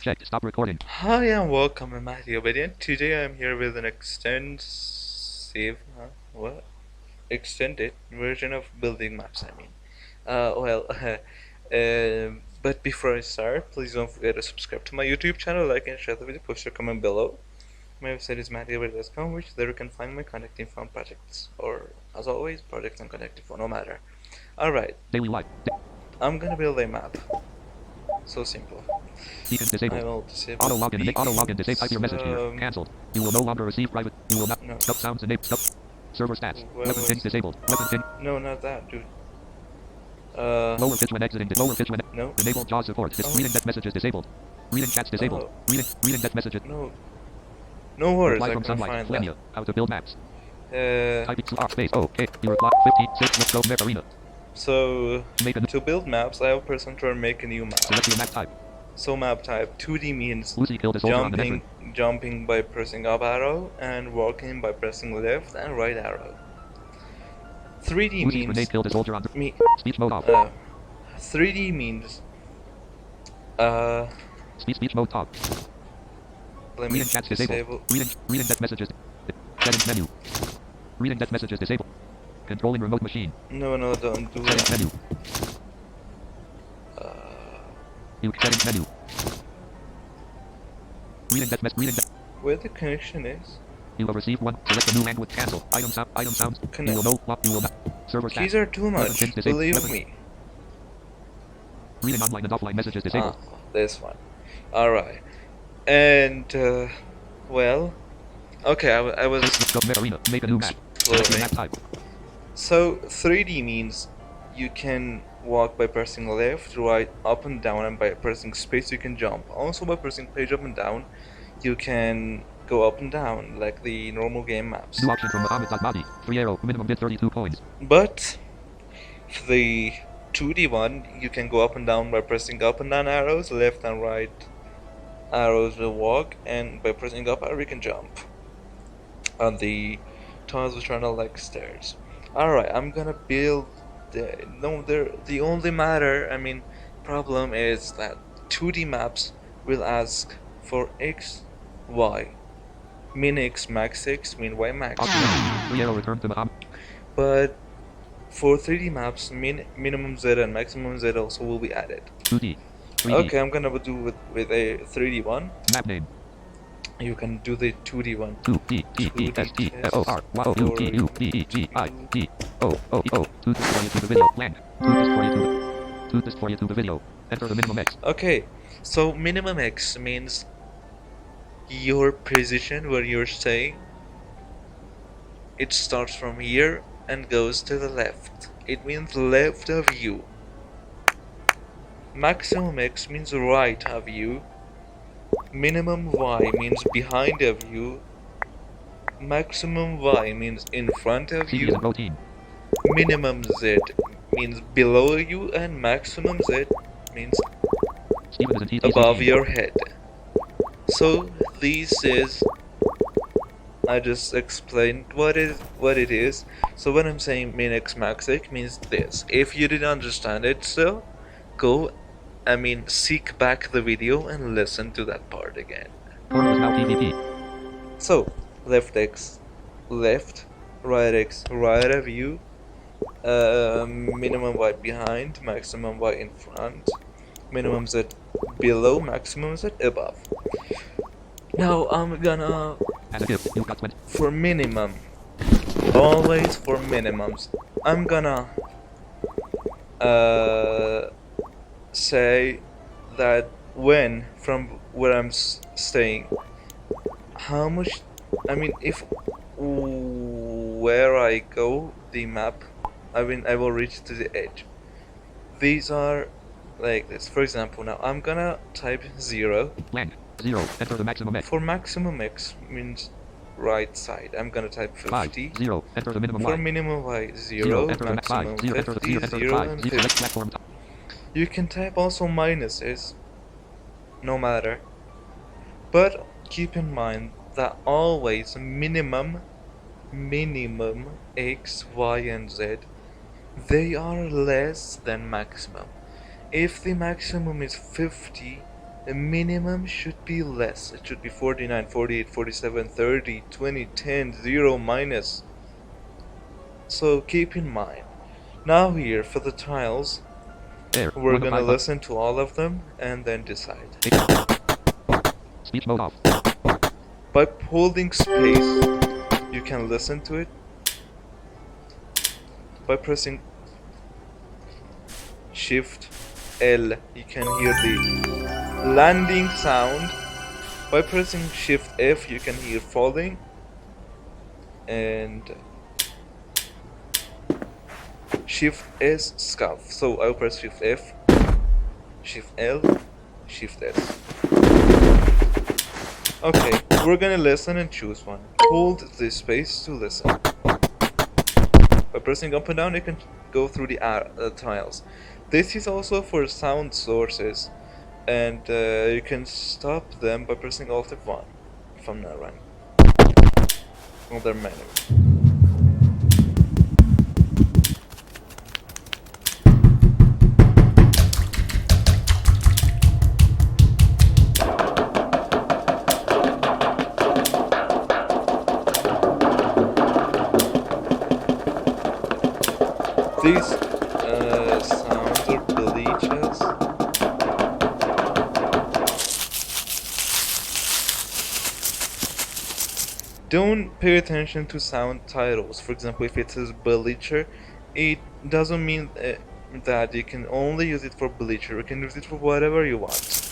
Checked. Stop recording. Hi and welcome, I'm Mahdi Abedi, and today I'm here with an extended version of building maps. But before I start, please don't forget to subscribe to my YouTube channel, like and share the video, post your comment below. My website is mahdiabedi.com, which there you can find my contact info on projects, or as always, projects and contact info, no matter. Alright, Daily life. I'm gonna build a map. So simple. Beacons disabled. I will disable Auto login. Auto login. Disable. Type your message here. beacons. Cancelled. You will no longer receive private. You will not. No. Stop sounds enabled. Stop. Server stats. Where Weapon pins disabled. Weapon pin. No, not that, dude. Lower pitch when exiting. Lower pitch when. No. Enable JAWS support. Reading death messages disabled. Reading chats disabled. Reading death messages. No. No worries, reply I from can sunlight. find Flammia. How to build maps. that. Typing space. Okay. You reply 15. 6. Let's go map arena. So, Make a to build maps, I have press Ctrl and make a new map. select your map type. So map type 2D means Lucy killed a soldier on the veteran. jumping by pressing up arrow and walking by pressing left and right arrow. 3D Lucy's means grenade killed a soldier on the speech mode off. 3D means speech mode off. let me Reading chats disable. disabled. Reading death messages. Settings menu. Reading death messages disabled. Controlling remote machine. No, don't do Settings that. menu. New settings menu. Reading death message. Reading death. Where the connection is? You will receive one. Select the new language. Cancel. Item sound. Item sounds. Connect. You will know. You will not. Server stats. Keys are too much, Weapon pins disabled. believe Weapon. me. Reading online and offline messages disabled. This one. Alright. And, well, okay, I was Let's go map arena. Make a new map. Select your map type. So 3D means you can walk by pressing left, right, up and down, and by pressing space you can jump. Also by pressing page up and down you can go up and down like the normal game maps. New option from Mahdi. Free arrow. Minimum bid 32 coins. But the 2D one you can go up and down by pressing up and down arrows, left and right arrows will walk, and by pressing up arrow you can jump on the tiles which are not like stairs. Alright, I'm gonna build the only problem is that 2D maps will ask for X, Y, min X, max X, min Y, max. Free arrow return to Mahdi. But for 3D maps, minimum Z and maximum Z also will be added. 2D. 3D. Okay, I'm gonna do with a 3D one. Map name. You can do the 2D one. 2D-T-E-S-T-F-O-R-Y-O-U-T-U-B-E-G-I-T-O-O-O. To the video. Land. To this for you to the video. Enter the minimum X. Okay, so minimum X means your position where you're staying. It starts from here and goes to the left. It means left of you. Maximum X means right of you. Minimum Y means behind of you. Maximum Y means in front of you. Minimum Z means below you, and maximum Z means above your head. So this is, I just explained what it is. So when I'm saying min X max X means this. If you didn't understand it still, seek back the video and listen to that part again. So, left X, left, right X, right of you, minimum Y behind, maximum Y in front, minimum Z below, maximum Z above. Now I'm gonna, for minimum, always for minimums, I'm gonna say that when from where I'm staying, how much, if where I go the map, I will reach to the edge. These are like this. For example, now I'm gonna type 0. Land 0. Enter the maximum X. For maximum X means right side. I'm gonna type 50. 0. Enter the minimum For Y. minimum Y 0. Maximum 50. 0 and 50. You can type also minuses, no matter. But keep in mind that always minimum X, Y, and Z, they are less than maximum. If the maximum is 50, The minimum should be less. It should be 49, 48, 47, 30, 20, 10, 0, minus. So keep in mind. Now here, for the tiles, Air. we're 1 of gonna 5 listen to all of them and then decide. Speech mode off. By holding space, you can listen to it. By pressing Shift L, you can hear the landing sound. By pressing Shift F, you can hear falling. And Shift S, scuff. So I'll press Shift F, Shift L, Shift S. Okay, we're gonna listen and choose one. Hold this space to listen. By pressing up and down, you can go through the tiles. This is also for sound sources, and you can stop them by pressing Alt F1, if I'm not wrong. Another menu. These sounds are bleaches. Don't pay attention to sound titles. For example, if it says bleacher, it doesn't mean that you can only use it for bleacher. You can use it for whatever you want.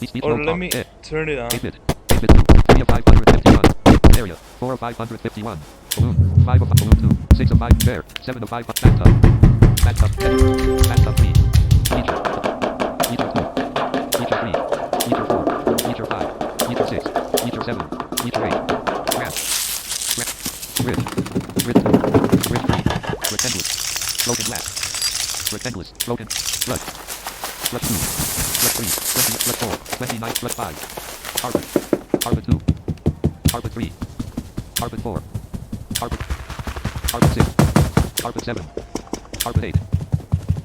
Speech Or mode let off. me Air. turn it on. 8-bit. 8-bit 2. 3 of 551. Area. 4 of 551. Balloon. 5 of balloon 2. 6 of 5. Bear. 7 of 5. Bathtub. Bathtub. Bathtub 3. Feature. Feature 2. Feature 3. Feature 4. Feature 5. Feature 6. Feature 7. Feature 8. Graph. Grid. Grid 2. Grid 3. Rectangulus. Broken glass. Rectangulus. Broken. Flood. Flood 2. Flood 3. 20. Flood 4. 29. Flood 5. Carpet. Carpet 2. Carpet 3. Carpet 4. Carpet. Carpet 6. Carpet 7. Carpet 8.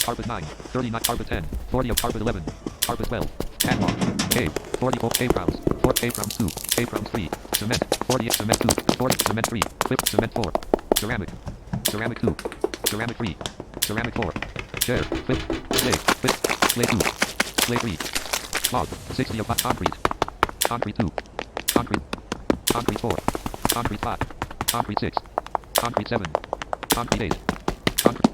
Carpet 9. 39. Carpet 10. 40 of carpet 11. Carpet 12. Catwalk. Cave. 44. Cave rounds. 4. Cave rounds 2. Cave rounds 3. Cement. 48. Cement 2. 40. Cement 3. Clip. Cement 4. Ceramic. Ceramic 2. Ceramic 3. Ceramic 4. Chair. Clip. Clay. Clip. Clay 2. Clay 3. Log. 60 of concrete. Concrete 2. Concrete. Concrete 4. Concrete 5. Concrete 6. Concrete 7. Concrete 8. Concrete.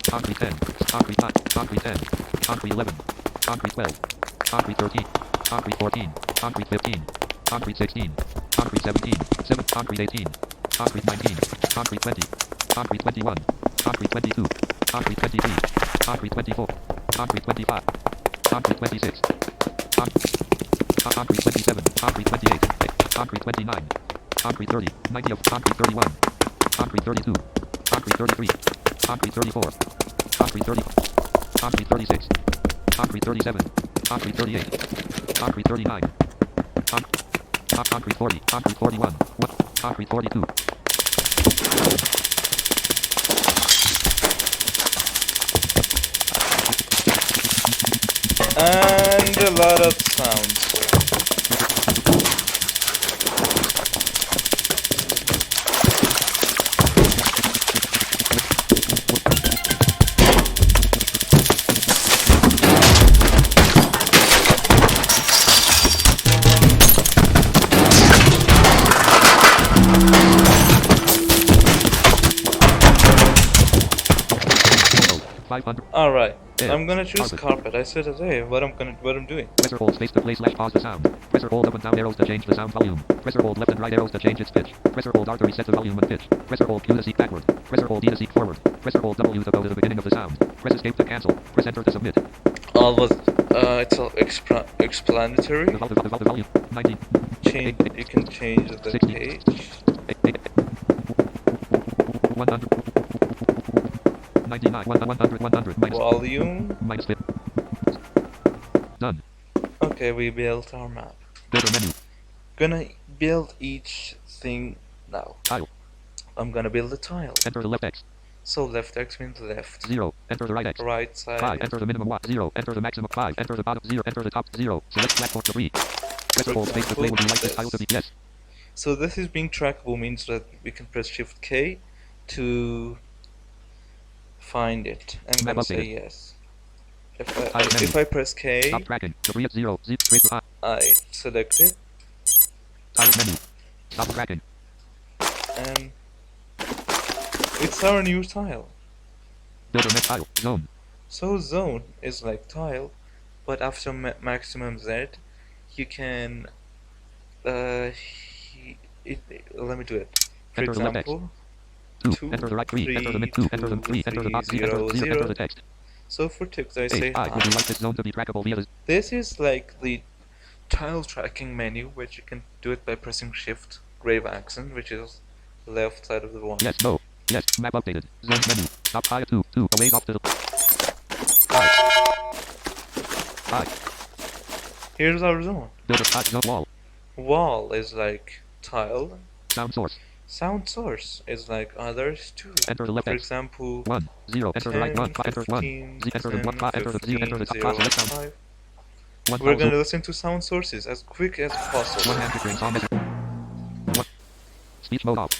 Concrete 10. Concrete 9. Concrete 10. Concrete 11. Concrete 12. Concrete 13. Concrete 14. Concrete 15. Concrete 16. Concrete 17. 7. Concrete 18. Concrete 19. Concrete 20. Concrete 21. Concrete 22. Concrete 23. Concrete 24. Concrete 25. Concrete 26. Concrete 27. Concrete 28. Concrete 29. Concrete 30. 90 of concrete 31. Concrete 32. Concrete 33. Concrete 34. Concrete 30. Concrete 36. Concrete 37. Concrete 38. Concrete 39. Concrete 40. Concrete 41. Concrete 42. And a lot of sounds. Alright, Air. I'm gonna choose Carpet. carpet. I said it. Hey, what I'm doing. Press or hold space to play / pause the sound. Press or hold up and down arrows to change the sound volume. Press or hold left and right arrows to change its pitch. Press or hold R to reset the volume and pitch. Press or hold Q to seek backward. Press or hold E to seek forward. Press or hold W to go to the beginning of the sound. Press escape to cancel. Press enter to submit. All was it's all explanatory. The volume 19. Change. You can change the 60. page. 100. 99. 100. Minus. Volume. Minus 50. Done. Okay, we built our map. Builder menu. Gonna build each thing now. Tile. I'm gonna build a tile. Enter the left X. So left X means left. 0. Enter the right X. Right side. 5. Enter the minimum Y. 0. Enter the maximum 5. Enter the bottom 0. Enter the top 0. Select platform 3. Press or hold space to play. Would you like this tile to be yes? So this is being trackable means that we can press Shift K to find it. I'm Map gonna say updated. yes. Tile menu. If I press K, Stop tracking. Debris at 0. Z. Straight to high. I select it Tile menu. Stop tracking. and it's our new tile. Builder next tile. Zone. So zone is like tile, but after maximum Z, you can let me do it. For Enter the left X. example, 2. Enter the right 3. Enter the mid 2. Enter the 3. Enter the box 0. Enter the 0. Enter the text. so for text I say 8. I. hi. Would you like this zone to be trackable via this? This is like the tile tracking menu, which you can do it by pressing Shift grave accent, which is left side of the one. Yes. No. Yes. Map updated. Zone menu. Stop high at 2. 2. Away off to the. 5. Here's our zone. Builder hot zone wall. Wall is like tile. Sound source. Sound source is like others too. Enter the left For X. example, 1. 0. Enter the right 1. 10, Enter 1. 15, Z. Enter the 1. 10, Enter the 0. Enter the top. 15, Select sound. 5. 1. We're gonna listen to sound sources as quick as possible. 1 hand to song message. 1. Speech mode off.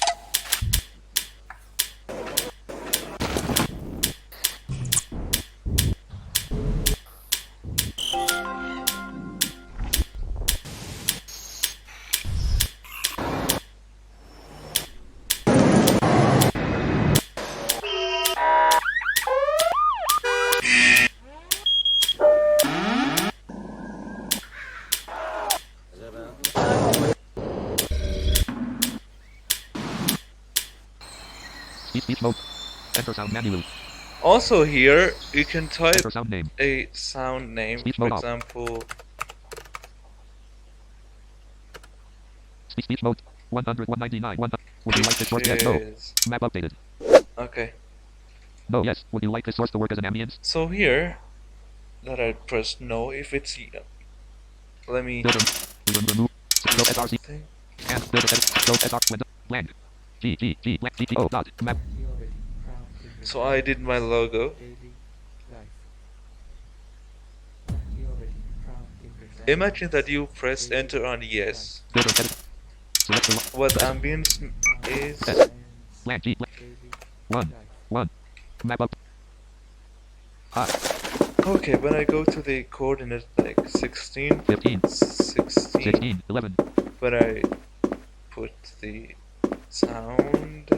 Speech mode. Enter sound manually. Also here, you can type Enter sound name. a sound name, Speech for mode off. example, Speech mode. 100. 199. 100. Would you like this source? Yes. No. is... Map updated. Okay, No. Yes. Would you like this source to work as an ambience? so here, that I press no if it's... Let me... Builder. Remove. Go SRC. Thing. And builder edit. Go SR window. Blank. G. Blank. GTO. Dot. Map. So I did my logo. Imagine that you press enter on yes. Builder edit. Select the What ambience is... S. Blank. G. Blank. 1. Map up. High. Okay, when I go to the coordinate like 16, 15. 16, 16. 11. when I put the sound,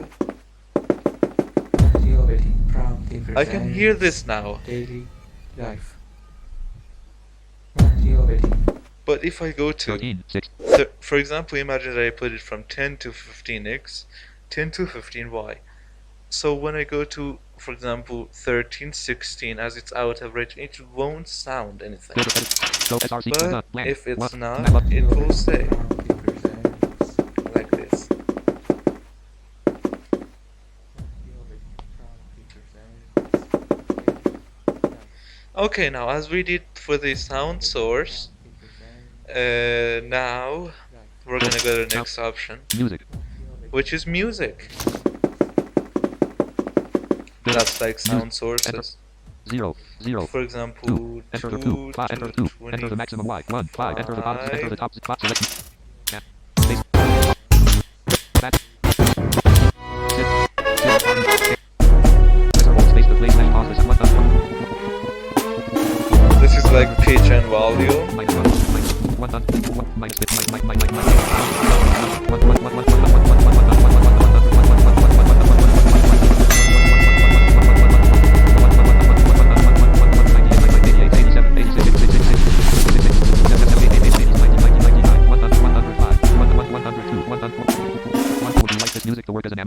I can hear this now. Daily life. But if I go to, 13. 6. for example, imagine that I put it from 10 to 15x, 10 to 15y. So when I go to, for example, 13, 16, as it's out of range, it won't sound anything. Builder edit. Go SRC. But Dot. Blank. if it's 1. not, Map up. it will say like this. Okay, now as we did for the sound source, now we're gonna go to the next option, Music. which is music. That's like sound sources. 0. 0. For example, 2. Enter the 2. 5. Enter the 2. Enter the maximum Y. 1. 5. Enter the bottom. Enter the top. Spot. Select. Space. Back. Sit. Space to play. Pause this. 1. this is like pitch and volume. Minus 1. Minus 1. Minus 1.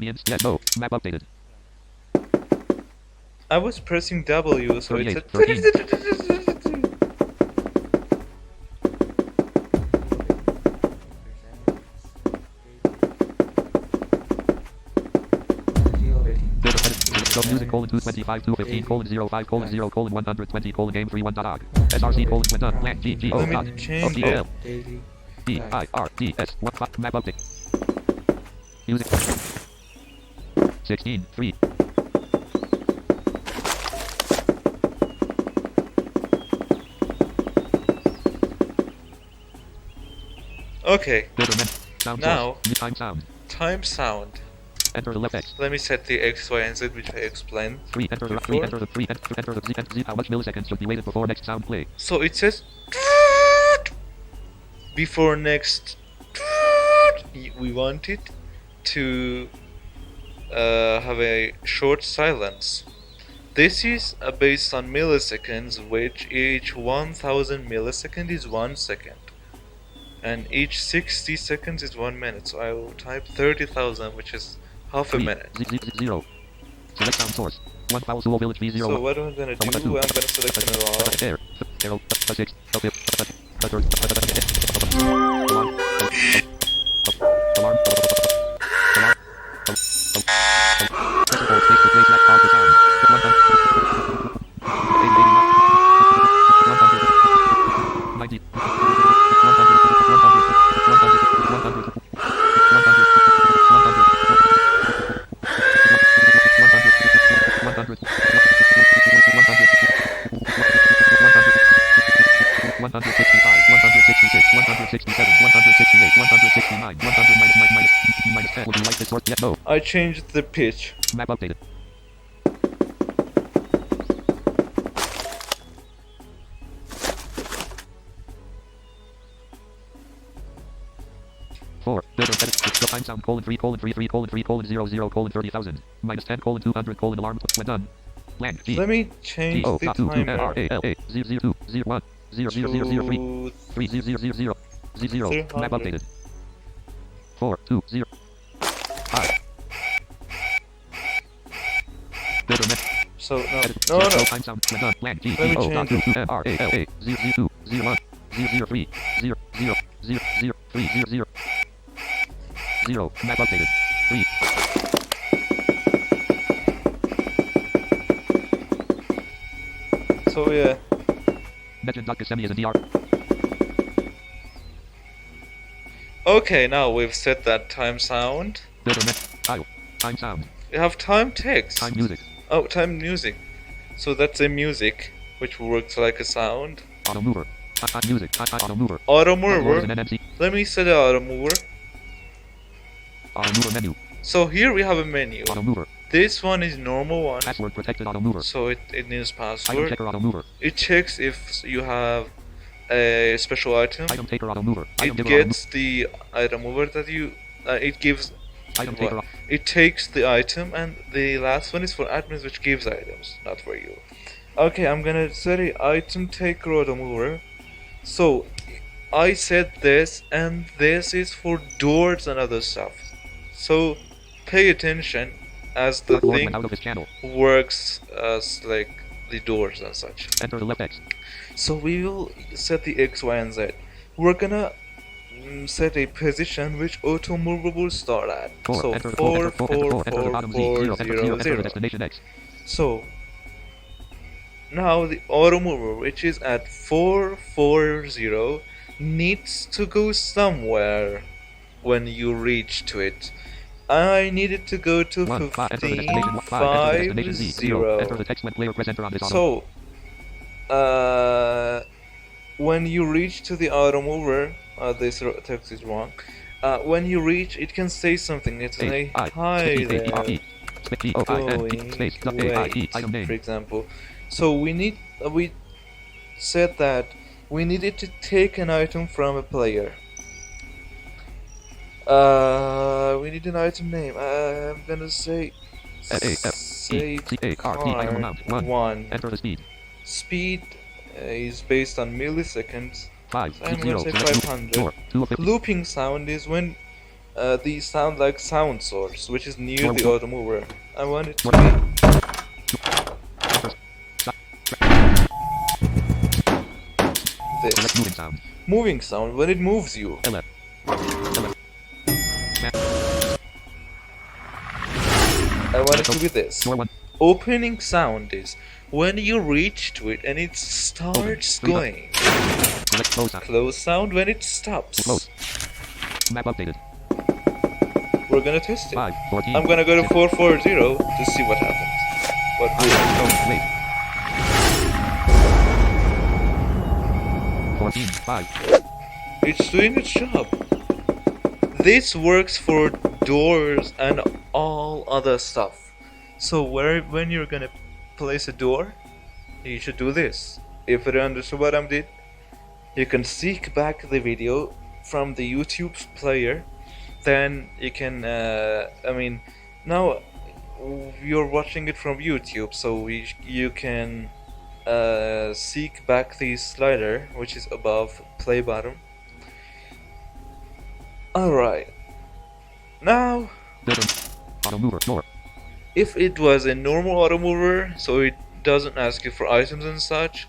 Audience. Yes. No. Map updated. I was pressing W, so it 38, said. Music colon 225 215 colon 05 colon 0 colon 120 colon game 31.org. SRC colon when done. Blank G G O Let me dot. change O it. D I R D S 1 map update. Music 16 3. Okay, Sound now source. New time sound. time sound. Enter the left X. Let me set the X, Y, and Z, which I explained. 3 enter the 3 enter the 3 enter the Z and Z. How much milliseconds should be waited before next sound play? So it says before next. We want it to have a short silence. This is based on milliseconds, which each 1000 millisecond is 1 second. And each 60 seconds is 1 minute. So I will type 30,000, which is half a minute. 0. Select sound source. 1 Foul Soul Village V0. So what am I gonna do? I'm gonna select an alarm. Arrow. 6. Alarm. I changed the pitch. Map updated. Four. Time sound colon 3 colon 3 3 colon 3 colon 0 0 colon 30,000 minus 10 colon 200 colon alarm when done. Blank G. Let me change G-O, the 2 timer. R-A-L-A 0 2 0 1 0 0 0 0 3 3 0 0 0 0 0 map updated. 4 2 0 5. So no. Time sound when done. Blank G. G-O, 2 R-A-L-A 0 0 2 0 1 0 0 3 0 0 0 0 3 0 0 0 map updated. 3. So yeah. Legend.Ghassemi is a DR. Okay, now we've set that time sound. Time sound. We have time text. Time music. Oh, time music. So that's a music, which works like a sound. Auto mover. Music. Auto mover. Auto mover. NNC. Let me set the auto mover. Auto mover menu. So here we have a menu. Auto mover. This one is normal one. Password protected auto mover. So it needs Item password. checker auto mover. It checks if you have a special item. Item taker auto mover. It gets the item mover that you. It gives. Item taker. It takes the item, and the last one is for admins, which gives items, not for you. Okay, I'm gonna set a item taker auto mover. So I said this, and this is for doors and other stuff. So pay attention as the thing works as like the doors and such. Enter the left X. So we will set the X, Y, and Z. We're gonna set a position which auto mover will start at. So 4 4 4 4 0 0. Destination X. So now the auto mover, which is at 440, needs to go somewhere when you reach to it. I needed to go to 1550. So when you reach to the auto mover, this text is wrong. When you reach, it can say something. It's like, hi there, going wait, for example. So we said that we needed to take an item from a player. We need an item name. I'm gonna say car 1. Enter the speed. Speed is based on milliseconds. 5 I'm gonna say 500. Looping sound is when these sound like sound source, which is near the auto mover. I want it to Enter. be Select this. moving sound. Moving sound when it moves you. LF. LF. I want it to be this. Door 1. Opening sound is when you reach to it and it starts Open. going. Select close sound. Close sound when it stops. Close. Map updated. We're gonna test it. 5. 14. I'm gonna go to 6. 440 to see what happens. What will Oh, wait. 14. 5. It's doing its job. This works for doors and all other stuff. So when you're gonna place a door, you should do this. If you understood what I did, you can seek back the video from the YouTube player. Then you can, now you're watching it from YouTube, so you can seek back the slider, which is above play button. Alright. Now, Auto mover. Door. if it was a normal auto mover, so it doesn't ask you for items and such,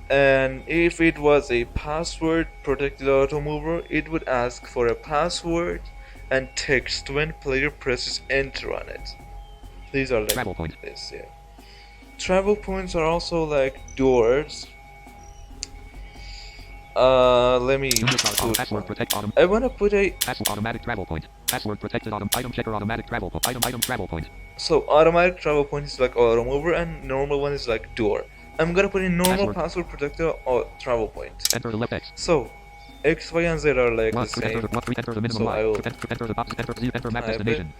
and if it was a password protected auto mover, it would ask for a password and text when player presses enter on it. These are like Travel point. this, yeah. Travel points are also like doors. Let me put, Password protect autumn. I wanna put a Password automatic travel point. Password protected autumn. Item checker automatic travel point. Item travel point. so automatic travel point is like auto mover and normal one is like door. I'm gonna put in normal password protector or travel point. Enter the left X. So X, Y, and Z are like the 1. same. Enter the minimum So Y. I will Enter the box. Enter Z. Enter map type it. destination.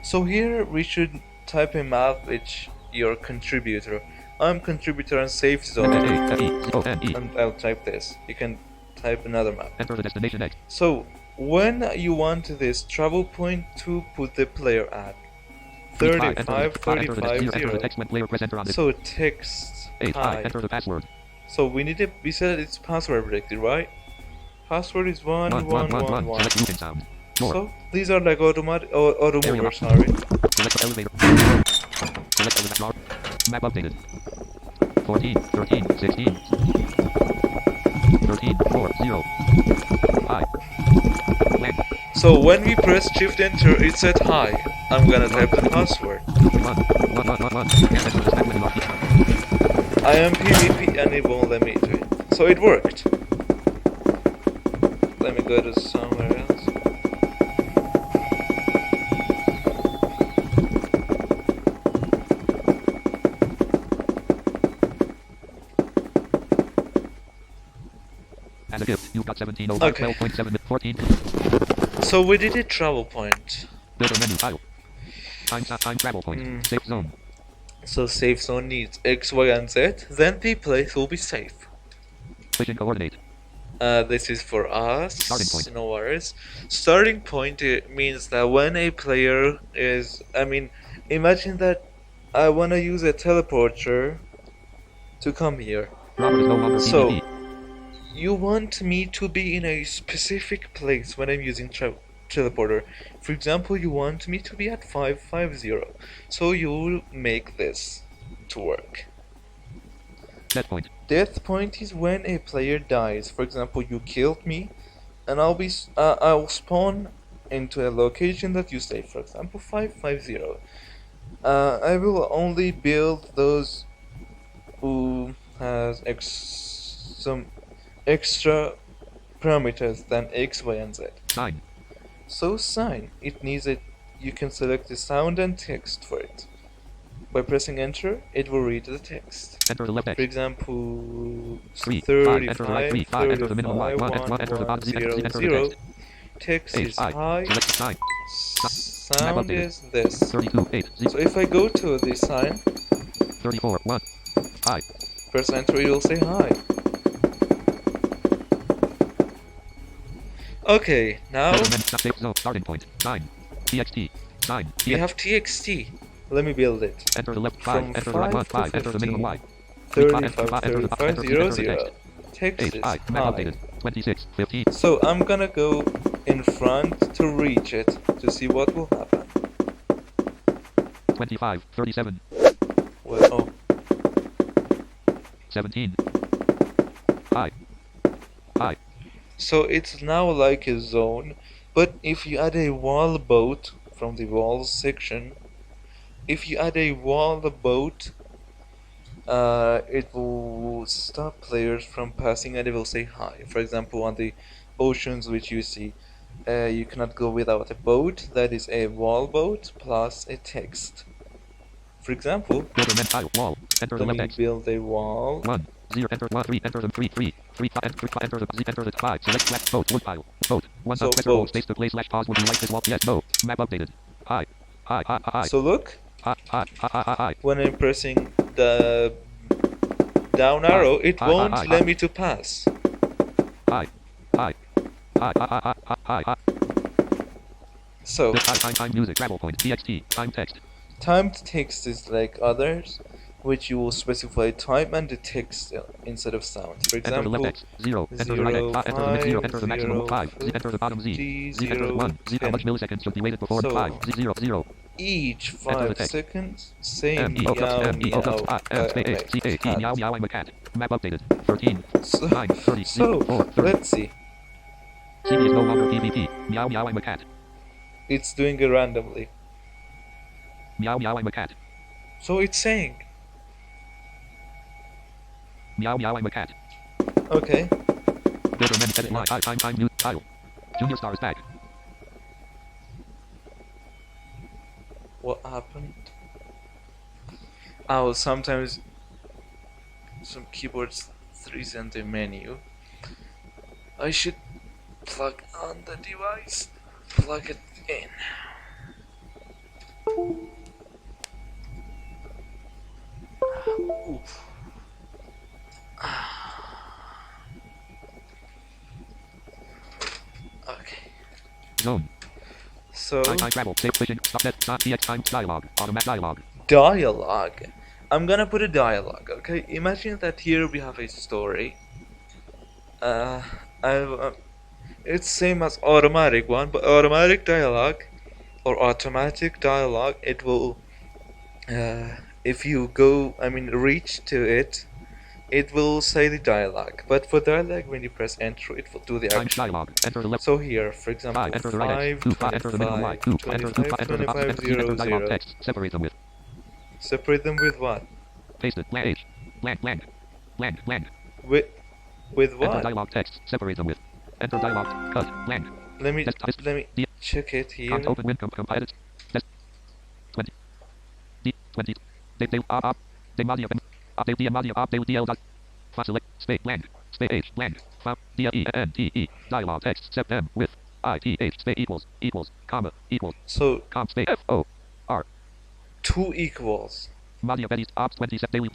So here we should type a map which your contributor. I'm contributor and safe zone. MSA. And I'll type this. You can type another map. Enter the destination X. So when you want this travel point to put the player at 35, 35, Enter the text 0. when player press enter on this. So text 8. hi. Enter the password. So we said it's password protected, right? Password is 1111. Select moving sound. Door. So these are like automatic auto Area movers, lock. sorry. Select elevator. Select elevator. Map updated. 14, 13, 16. 13, 4, 0. Hi. Blank. So when we press shift enter, it said hi. I'm gonna type the password. 1. I am PvP and it won't let me do it. So it worked. Let me go to somewhere else. As a gift, you've got 17 over Okay. 12.7 14. So we did a travel point. Builder menu title. Time travel point. Safe zone. So safe zone needs X, Y, and Z. Then the place will be safe. Fishing coordinate. This is for us. Starting point. No worries. Starting point means that when a player is, imagine that I want to use a teleporter to come here. Robert is no longer So, PvP. you want me to be in a specific place when I'm using teleporter. For example, you want me to be at 550. So you will make this to work. Death point. Death point is when a player dies. For example, you killed me, and I'll spawn into a location that you say. For example, 550. I will only build those who has some extra parameters than X, Y, and Z. Sign. So sign, it needs a. You can select the sound and text for it. By pressing enter, it will read the text. Enter the left For X. example, 3, 5, 35, enter the right 3, 5, enter the minimum Y, 1, enter the box Z, enter the 0. text. Text 8, is 5, high, select sign. sound is this. 32, 8, Z, So if I go to the sign, 34, 1. Hi. press enter, it will say hi. Okay, now Safe zone. Starting point. Sign. TXT. Sign. we have TXT. Let me build it. Enter the left From 5. Enter the right 1. 5 to 5. Enter the minimum Y. 35, 35, 0, 0. Text is Map high. updated. 26, 15. So I'm gonna go in front to reach it, to see what will happen. 25, 37, Well, oh, 17. High. High. so it's now like a zone, but if you add a wall boat from the walls section, if you add a wall boat, it will stop players from passing and it will say hi. For example, on the oceans which you see, you cannot go without a boat. That is a wall boat plus a text. For example, Builder men tile. Wall. Enter the let left me X. build a wall. 1. 0. Enter 1. 3. Enter them 3. 3. 3. Enter 3. Enter the Z. Enter the 5. Select left. Boat. Wood pile. Boat. 1. So Press or hold boat. space to play slash pause. Would you like this wall? Yes. No. Map updated. Hi. Hi. Hi. Hi. So look, Hi. Hi. Hi. Hi. Hi. when I'm pressing the down arrow, it won't let me to pass. Hi. Hi. Hi. Hi. Hi. Hi. Hi. Hi. So Time music. Travel point. TXT. Time text. timed text is like others, which you will specify time and the text instead of sound. For Enter the left example, X. 0. Enter the right X. Enter the mid 0. Enter the maximum 5. Z. Enter the bottom Z. 50, Z. Enter the 1. Z. How much 10. milliseconds should be waited before So- 5? Z. 0. 0. Each Enter the 5 text. seconds, say M. E. O. meow M. E. O. meow. M. Space. C. A. E. Meow. Meow. I'm a cat. Map updated. 13. So, 9. 30. so 4. 30. let's see. TV is no longer PvP. Meow. Meow. I'm a cat. It's doing it randomly. Meow. Meow. I'm a cat. So it's saying, Meow. Meow. I'm a cat. okay, Builder men edit line. Time new tile. Junior Star is back. what happened? Oh, sometimes some keyboards 3's in the menu. I should plug on the device, plug it in. Oof. Okay. Zone. So Time travel. Save fishing. Stop net. Stop TX time dialogue. Automatic dialogue. dialogue. I'm gonna put a dialogue. Okay. Imagine that here we have a story. It's same as automatic one, but automatic dialogue or automatic dialogue, it will, if you go, reach to it, it will say the dialogue. But for dialogue, when you press enter, it will do the Time action. dialogue. Enter the left. So here, for example, 5. Enter the right X. 2. 5. Enter the minimum Y. 2. Enter the 2. 5. Enter the bottom. Enter the dialogue 0. text. Separate them with. Separate them with what? Paste it. Blank H. Blank. Blank. Blank. Blank. With Enter what? dialogue text. Separate them with. Enter dialogue. Cut. Blank. Let me Desktop. check it here. Can't open win. Compile it. 20. D. 20. They up. They Mahdi Abedi. They D. Mahdi Abedi. DL. Select. Space. Blank. Space H. Blank. D. E. N. T. E. Dialogue text. Sep M. With. I. T. H. Space equals. Comma. Equals. So Com. Space F. O. R. 2 equals. Mahdi Abedi's ops 20 set daily.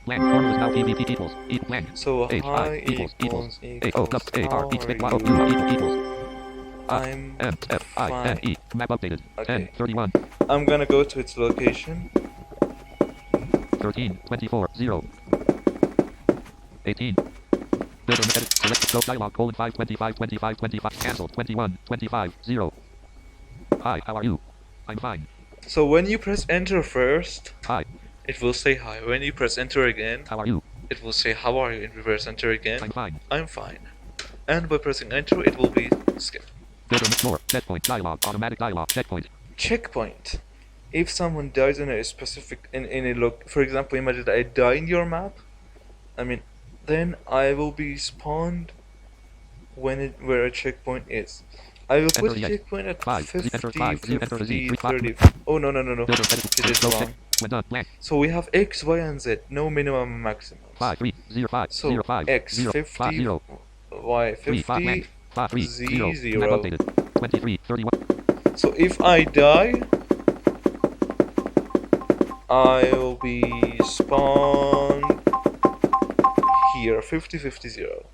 Blank. Formal is now PvP equals. Blank. So H. hi I. Equals. A. O. equals. Plus A. R. How E. Space Y. are O. you? U. Equals. I'm M. F. I. N. E. fine. Map updated. Okay. N. 31. I'm gonna go to its location. 13. 24. 0. 18. Builder edit. Select scope dialog. Colon 5. 25. 25. 25. Cancelled. 21. 25. 0. Hi. How are you? I'm fine. So when you press enter first, Hi. it will say hi. When you press enter again, How are you? it will say how are you. And press enter again, I'm fine. I'm fine. And by pressing enter, it will be skipped. Builder more. Checkpoint. Dialog. Automatic dialog. Checkpoint. Checkpoint. If someone dies in a specific in a look, for example, imagine that I die in your map. Then I will be spawned where a checkpoint is. I will put Enter the X. checkpoint at 5. 50, Enter 5. Enter the Z. 50, 3. 30. Oh no. Builder edit. It is Scope wrong. check. When done. Blank. So we have X, Y, and Z. No minimum and maximum. 5. 3. 0. 5. So 0. 5. X 0. 50, 5. 0. Y 3. 5. 50. Blank. 5. 3. Z 0. 0. Map updated. 23. 31. So if I die, I will be spawned here. 50, 50, 0.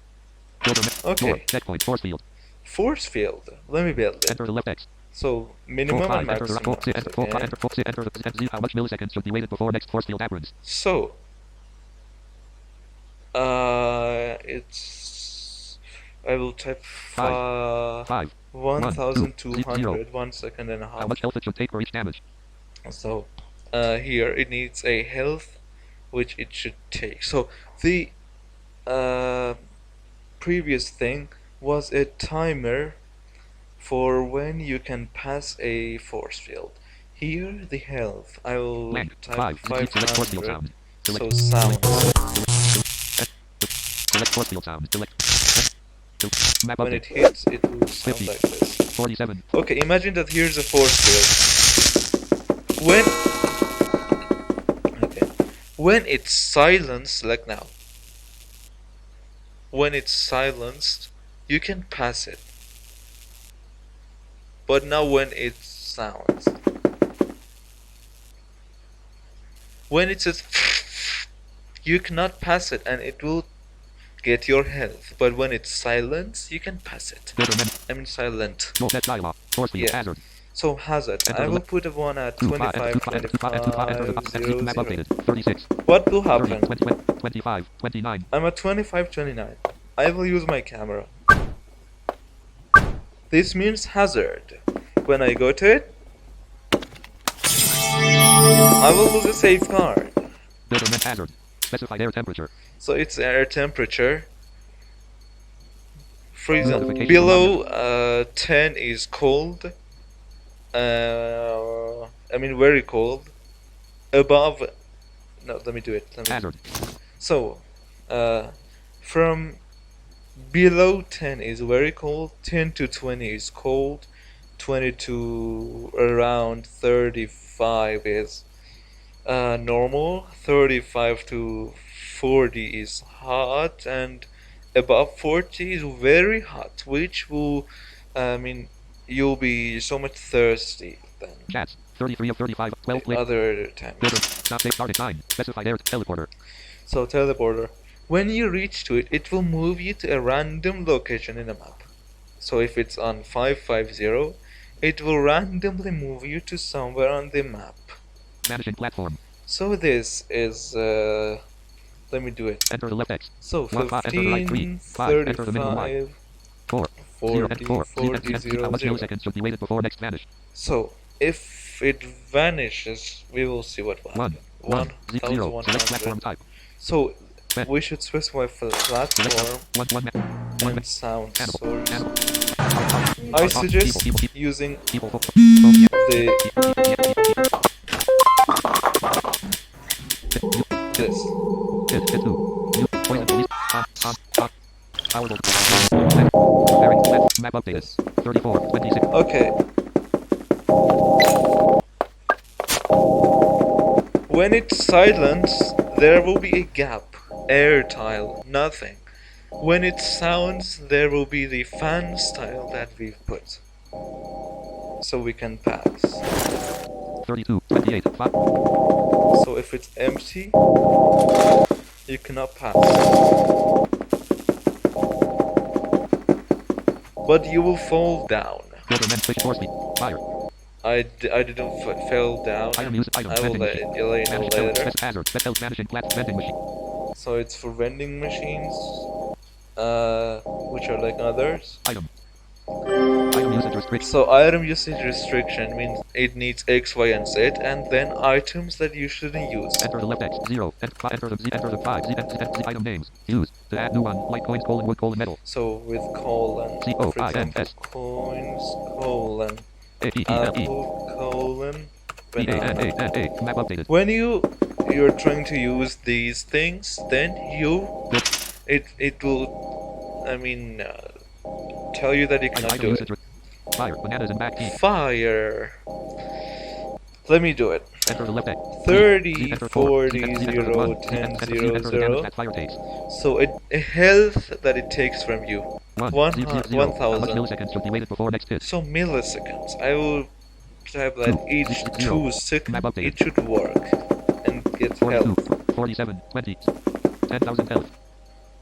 Builder Okay. more. Checkpoint. Force field. Force field. Let me build it. Enter the left X. So 4. minimum 5. and Enter the maximum. 4. Enter 4. Okay. Enter 4. Enter the Z. How much milliseconds should be waited before next force field happens? So it's I will type 5. 1200, 1 second and a How half. much health it should take for each damage? So here it needs a health which it should take. So the previous thing was a timer for when you can pass a force field. Here the health, I will Blank. type 5. Select force field 500. sound. So Select. sounds. Select force field sound. Select. Map When update. it hits, it will sound 50. like this. 47. Okay, imagine that here's a force field. When it's silenced, like now. When it's silenced, you can pass it. But now when it sounds. When it says you cannot pass it and it will get your health. But when it's silent, you can pass it. I mean silent. No, that dialogue. Force field. Yeah. Hazard. So hazard. Enter I the will left. put a one at 25. 25, Enter the 25, map 0, 0. updated. 36. What will 30. happen? 20, 25. 29. I'm at 25, 29. I will use my camera. This means hazard. When I go to it, I will lose a safeguard. Measurement hazard. Specified air temperature. So it's air temperature. Freezing. Notification Below 10 is cold. I mean very cold. Above, no, let me do it. Hazard. So, from below 10 is very cold. 10 to 20 is cold. 20 to around 35 is normal. 35 to 40 is hot, and above 40 is very hot, which will, I mean, you'll be so much thirsty then. Chats. 33 of 35. 12 click. Other times. Stop safe start at 9. Specified air teleporter. So teleporter. When you reach to it, it will move you to a random location in a map. So if it's on 550, it will randomly move you to somewhere on the map. Vanishing platform. So this is, let me do it. Enter the left X. So 1, 5, enter the right 3. 5, enter the middle Y. 35, 4. 0 40, and 4. 40, How 0, much 0. milliseconds should be waited before next vanish? So if it vanishes, we will see what will 1. happen. 0. Select platform 1100. type. So Set. we should specify platform 1. and sound Animal. source. Animal. I suggest People. using People. the this. Hit 2. Poison police. Powerful. Bearing. Map updated. 34. 26. Okay. When it's silent, there will be a gap. Air tile, nothing. When it sounds, there will be the fan style that we've put. So we can pass. 32. 28. 5. So if it's empty, you cannot pass. But you will fall down. Government fish force speed. Fire. I didn't fall down. Item use. Item. I will Vending let machine. you know Vanish later. health. Hazard. Best health vanishing plat. Vending machine. So it's for vending machines, which are like others. Item. Item usage restriction. So item usage restriction means it needs X, Y, and Z, and then items that you shouldn't use. Enter the left X. 0. Enter the Z. Enter the 5. Z. Z item names. Use. To add new one. Like coins, colon, wood, colon, metal. So with colon, for example, C-O-I-N-S. coins, colon, A-E-E-L-E. apple, colon, banana. B-A-N-A-N-A. Map updated. When you're trying to use these things, then it will, I mean, tell you that you cannot Item do usage it. Fire. Bananas and back key. Fire. Let me do it. Enter the left X. 30, Enter 4. 40, Enter 0, 1. 10, Enter 0, the damage 0. that fire takes. So a health that it takes from you. 1. 1,000. milliseconds should be waited before next hit. So milliseconds. I will type that each 2 seconds it should work and get 42. health. 47. 20. 10,000 health.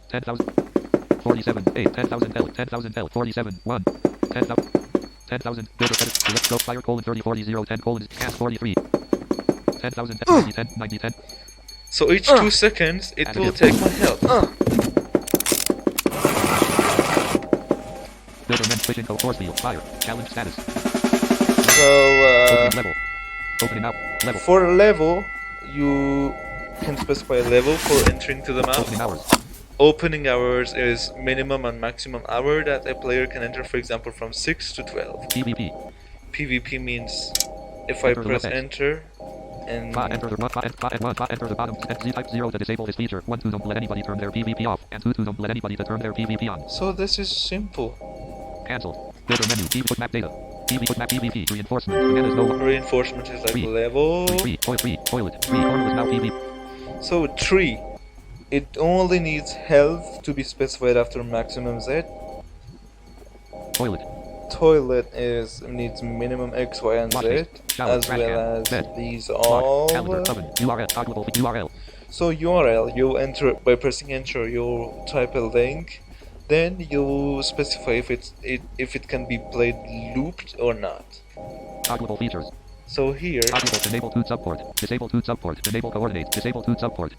10,000. 47. 8. 10,000 health. 10,000 health. 47. 1. 10,000. 10,000. Let's go fire colon 30 40 0 10 colon cast 43. 10,000 90 10 90 10. So each 2 seconds it will take my health. Government Fishing code force field. Fire. Challenge status. So Opening level. Opening up. Level. for level, you can specify a level for entering to the map. Opening hours. Opening hours is minimum and maximum hour that a player can enter, for example, from 6 to 12. PvP. PvP means if I Enter the press left X. enter and Enter the enter the bottom. Z type 0 to disable this feature. 1 2 don't let anybody turn their PvP off. And 2 2 don't let anybody to turn their PvP on. so this is simple. Cancel. Builder menu. PvP map data. PvP map PvP. Reinforcement. Again is no. Reinforcement is like 3. level. 3. Toilet. 3. Corner is now PvP. So 3. It only needs health to be specified after maximum Z. Toilet. Toilet needs minimum X, Y, and Z, Shower, as trash well can, as bed, these Clock, all. calendar, oven, URL, toggleable URL. So URL, you enter by pressing enter. You type a link, then you specify if it can be played looped or not. Toggleable features. So here, Toggleable enable to support. Disable to support. Enable coordinates. Disable to support.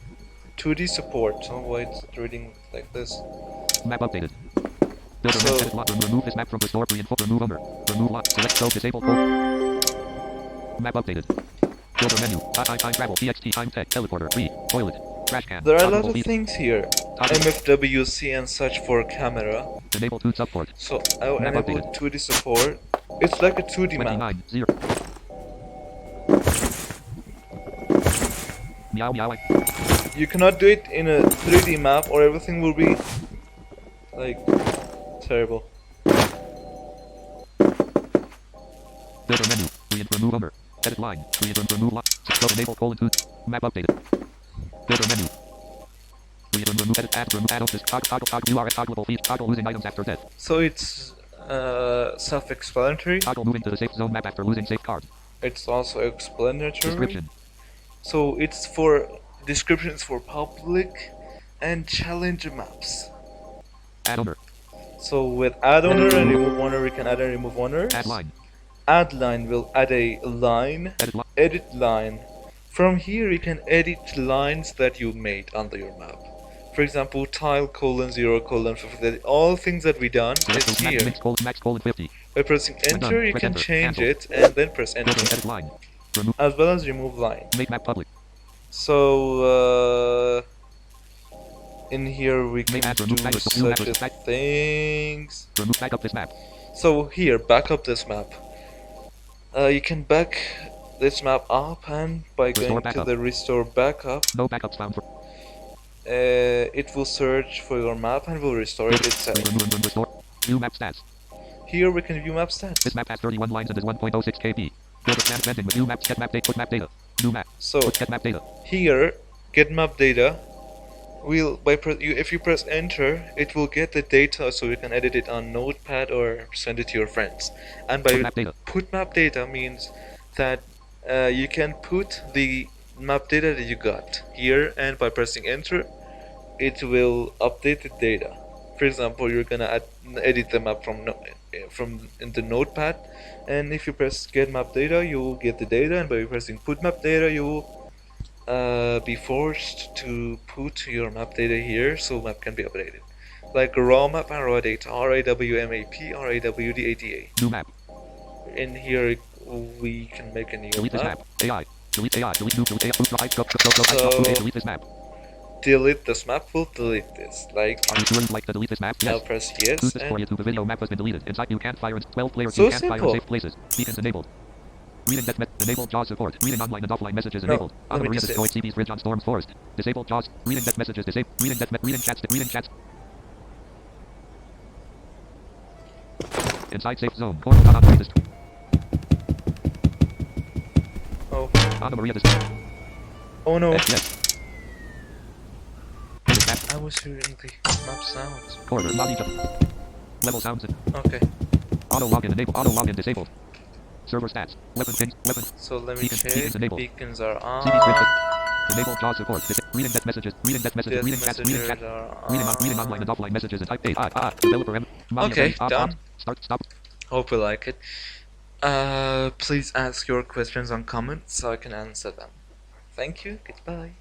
2D support. So why it's reading like this? Map updated. Builder So- edit lot. Remove this map from restore. Remove owner. Remove lot. Select code. Disable code. Map updated. Builder menu. Time travel. TXT time tech. Teleporter. 3. Toilet. Trash can. There are a lot Toggleable of features. things here. MFWC and such for camera. Enable to support. So I'll Map enable updated. 2D support. It's like a 2D map. 29. 0. Meow meow. You cannot do it in a 3D map or everything will be like terrible. Builder menu. Remove owner. Edit line. Remove lot. So enable colon 2. Map updated. Builder menu. Remove edit add on this toggle URL toggleable feature. Toggle losing items after death. So it's self-explanatory. Toggle moving to the safe zone map after losing safe card. It's also explanatory. Description. So it's for descriptions for public and challenge maps. Add owner. So with add owner and remove owner, we can add and remove owners. Add line. Add line will add a line. Edit line. Edit line. From here you can edit lines that you made under your map. For example, tile colon 0 colon 50. All things that we done Select is those here. max colon 50. By pressing When enter, done, you press can enter. change Cancel. it and then press Builder enter, edit line. Remove. as well as remove line. Make map public. So in here we can add, do remove back- such remove as back- things. Remove back up this map. So here, back up this map. You can back this map up, and by Restore going to backup. the restore backup, No backups found for. it will search for your map and will restore it itself. Remove restore. View map stats. Here we can view map stats. This map has 31 lines and is 1.06 KB. Builder snap vending with new maps. Get map data. Put map data. New map. So Put get map data. here, get map data. If you press enter, it will get the data, so you can edit it on Notepad or send it to your friends. And by Put map data. put map data means that you can put the map data that you got here, and by pressing enter, it will update the data. For example, you're gonna edit the map from in the Notepad, and if you press get map data, you will get the data, and by pressing put map data, you will be forced to put your map data here so map can be updated. Like raw map and raw data, RAWMAP, RAWDATA. New map. In here we can make a new Delete this map. map. AI. Delete AI. Delete new. Delete AI. Delete this map. Delete this map will delete this. Like Are you sure you'd like to delete this map? I'll Yes. press yes, Choose this for and you to the video map has been deleted. Inside you can't fire in 12 players. So You can't fire simple. in safe places. Beacons enabled. Reading that enable JAWS support. Reading online and offline messages No, enabled. let me Maria just destroyed CB's bridge on Storm's Forest. Disable JAWS. Reading that messages disabled. Reading chats. Reading chats. Inside safe zone. Portal on Maria oh Anna Maria oh no, yes. Map. I was hearing the map sounds. Corridor. Lobby jump. Level sounds. Okay, Auto login enabled. Auto login disabled. Server stats. Weapon pings. Weapon. so let me Beacons- check. beacons enabled. Beacons are CB's bridge. on. Enable JAWS support. Reading that messages. Reading that messages. Death Reading chats. Reading messengers chats. are Reading online and offline messages and type A. Developer M. Mahdi Okay, Abedi, done. Start. Stop. Hope you like it. Please ask your questions on comments so I can answer them. Thank you. Goodbye.